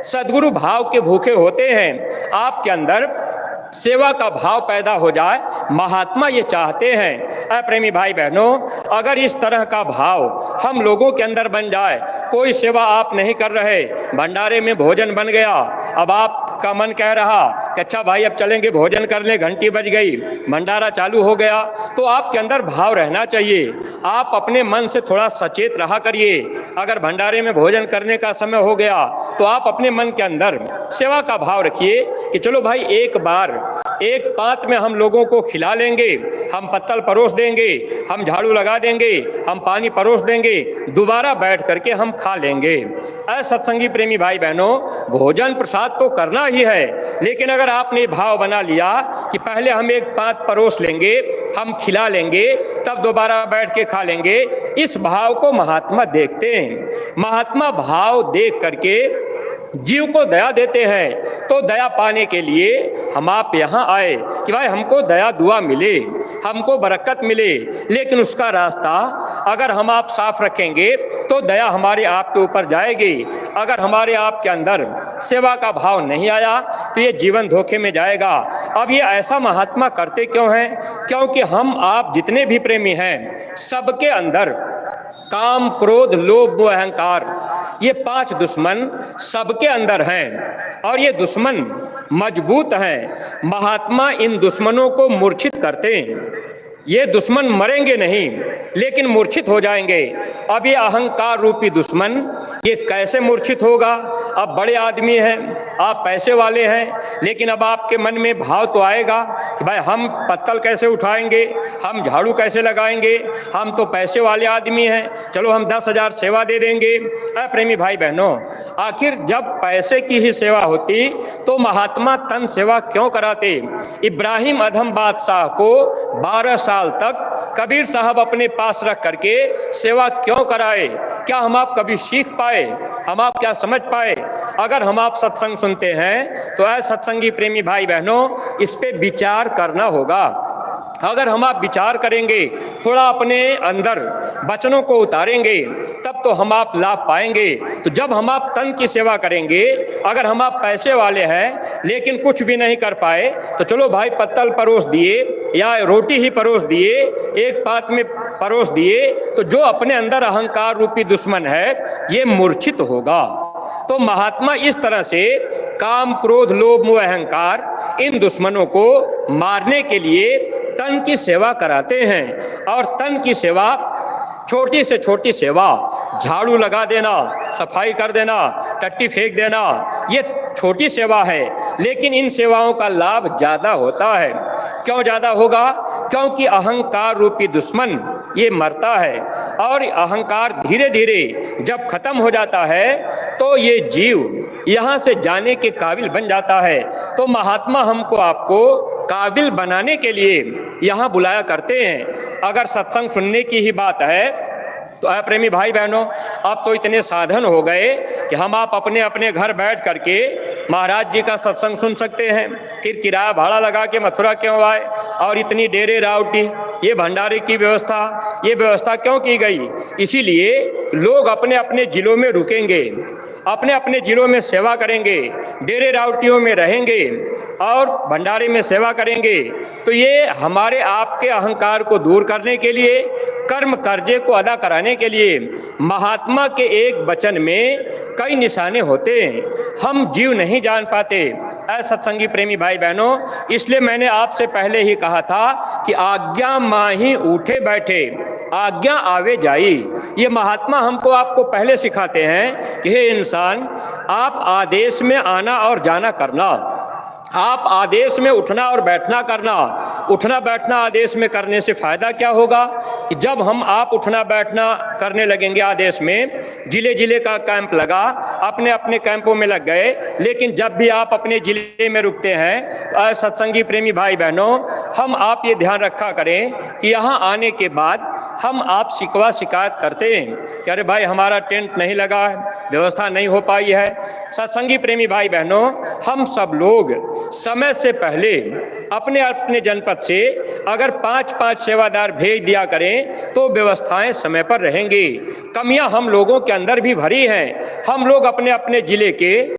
सद्गुरु भाव के भूखे होते हैं, आपके अंदर सेवा का भाव पैदा हो जाए, महात्मा ये चाहते हैं। प्रेमी भाई बहनों, अगर इस तरह का भाव हम लोगों के अंदर बन जाए, कोई सेवा आप नहीं कर रहे, भंडारे में भोजन बन गया, अब आपका मन कह रहा कि अच्छा भाई अब चलेंगे भोजन करने, घंटी बज गई, भंडारा चालू हो गया, तो आपके अंदर भाव रहना चाहिए। आप अपने मन से थोड़ा सचेत रहा करिए। अगर भंडारे में भोजन करने का समय हो गया तो आप अपने मन के अंदर सेवा का भाव रखिए कि चलो भाई एक बार एक पात में हम लोगों को खिला लेंगे, हम पत्तल परोस देंगे, हम झाड़ू लगा देंगे, हम पानी परोस देंगे, दोबारा बैठ करके हम खा लेंगे। सत्संगी प्रेमी भाई बहनों, भोजन प्रसाद तो करना ही है, लेकिन अगर आपने भाव बना लिया कि पहले हम एक पात परोस लेंगे, हम खिला लेंगे, तब दोबारा बैठ के खा लेंगे, इस भाव को महात्मा देखते हैं। महात्मा भाव देख करके जीव को दया देते हैं। तो दया पाने के लिए हम आप यहाँ आए कि भाई हमको दया दुआ मिले, हमको बरकत मिले, लेकिन उसका रास्ता अगर हम आप साफ रखेंगे तो दया हमारे आप के ऊपर जाएगी। अगर हमारे आप के अंदर सेवा का भाव नहीं आया तो ये जीवन धोखे में जाएगा। अब ये ऐसा महात्मा करते क्यों हैं? क्योंकि हम आप जितने भी प्रेमी हैं, सबके अंदर काम, क्रोध, लोभ व अहंकार, ये 5 दुश्मन सबके अंदर हैं और ये दुश्मन मजबूत हैं। महात्मा इन दुश्मनों को मूर्छित करते हैं। ये दुश्मन मरेंगे नहीं, लेकिन मूर्छित हो जाएंगे। अब ये अहंकार रूपी दुश्मन ये कैसे मूर्छित होगा? अब बड़े आदमी हैं, आप पैसे वाले हैं, लेकिन अब आपके मन में भाव तो आएगा कि भाई हम पत्तल कैसे उठाएंगे, हम झाड़ू कैसे लगाएंगे, हम तो पैसे वाले आदमी हैं, चलो हम 10,000 सेवा दे देंगे। प्रेमी भाई बहनों, आखिर जब पैसे की ही सेवा होती तो महात्मा तन सेवा क्यों कराते? इब्राहिम अधम बादशाह को 12 साल तक कबीर साहब अपने पास रख करके सेवा क्यों कराए? क्या हम आप कभी सीख पाए? हम आप क्या समझ पाए? अगर हम आप सत्संग सुनते हैं तो ऐसे सत्संगी प्रेमी भाई बहनों, इस पे विचार करना होगा। अगर हम आप विचार करेंगे, थोड़ा अपने अंदर वचनों को उतारेंगे, तब तो हम आप लाभ पाएंगे। तो जब हम आप तन की सेवा करेंगे, अगर हम आप पैसे वाले हैं लेकिन कुछ भी नहीं कर पाए, तो चलो भाई पत्तल परोस दिए या रोटी ही परोस दिए, एक पात में परोस दिए, तो जो अपने अंदर अहंकार रूपी दुश्मन है ये मूर्छित होगा। तो महात्मा इस तरह से काम, क्रोध, लोभ, मोह, अहंकार, इन दुश्मनों को मारने के लिए तन की सेवा कराते हैं। और तन की सेवा, छोटी से छोटी सेवा, झाड़ू लगा देना, सफाई कर देना, टट्टी फेंक देना, ये छोटी सेवा है, लेकिन इन सेवाओं का लाभ ज़्यादा होता है। क्यों ज़्यादा होगा? क्योंकि अहंकार रूपी दुश्मन ये मरता है, और अहंकार धीरे धीरे जब खत्म हो जाता है तो ये जीव यहाँ से जाने के काबिल बन जाता है। तो महात्मा हमको आपको काबिल बनाने के लिए यहाँ बुलाया करते हैं। अगर सत्संग सुनने की ही बात है तो प्रेमी भाई बहनों, अब तो इतने साधन हो गए कि हम आप अपने अपने घर बैठ करके महाराज जी का सत्संग सुन सकते हैं। फिर किराया भाड़ा लगा के मथुरा क्यों आए? और इतनी डेरे रावटी, ये भंडारे की व्यवस्था, ये व्यवस्था क्यों की गई? इसीलिए लोग अपने अपने जिलों में रुकेंगे, अपने अपने जिलों में सेवा करेंगे, डेरे रावटियों में रहेंगे और भंडारे में सेवा करेंगे। तो ये हमारे आपके अहंकार को दूर करने के लिए, कर्म कर्जे को अदा कराने के लिए महात्मा के एक वचन में कई निशाने होते हैं, हम जीव नहीं जान पाते। ऐसे सत्संगी प्रेमी भाई बहनों, इसलिए मैंने आपसे पहले ही कहा था कि आज्ञा माही उठे बैठे, आज्ञा आवे जाई। ये महात्मा हमको आपको पहले सिखाते हैं कि हे इंसान, आप आदेश में आना और जाना करना, आप आदेश में उठना और बैठना करना। उठना बैठना आदेश में करने से फ़ायदा क्या होगा कि जब हम आप उठना बैठना करने लगेंगे आदेश में, जिले जिले का कैंप लगा, अपने अपने कैंपों में लग गए, लेकिन जब भी आप अपने जिले में रुकते हैं तो सत्संगी प्रेमी भाई बहनों, हम आप ये ध्यान रखा करें कि यहाँ आने के बाद हम आप शिकवा शिकायत करते हैं कि अरे भाई हमारा टेंट नहीं लगा है, व्यवस्था नहीं हो पाई है। सत्संगी प्रेमी भाई बहनों, हम सब लोग समय से पहले अपने अपने जनपद से अगर 5-5 सेवादार भेज दिया करें तो व्यवस्थाएं समय पर रहेंगी। कमियां हम लोगों के अंदर भी भरी हैं। हम लोग अपने अपने जिले के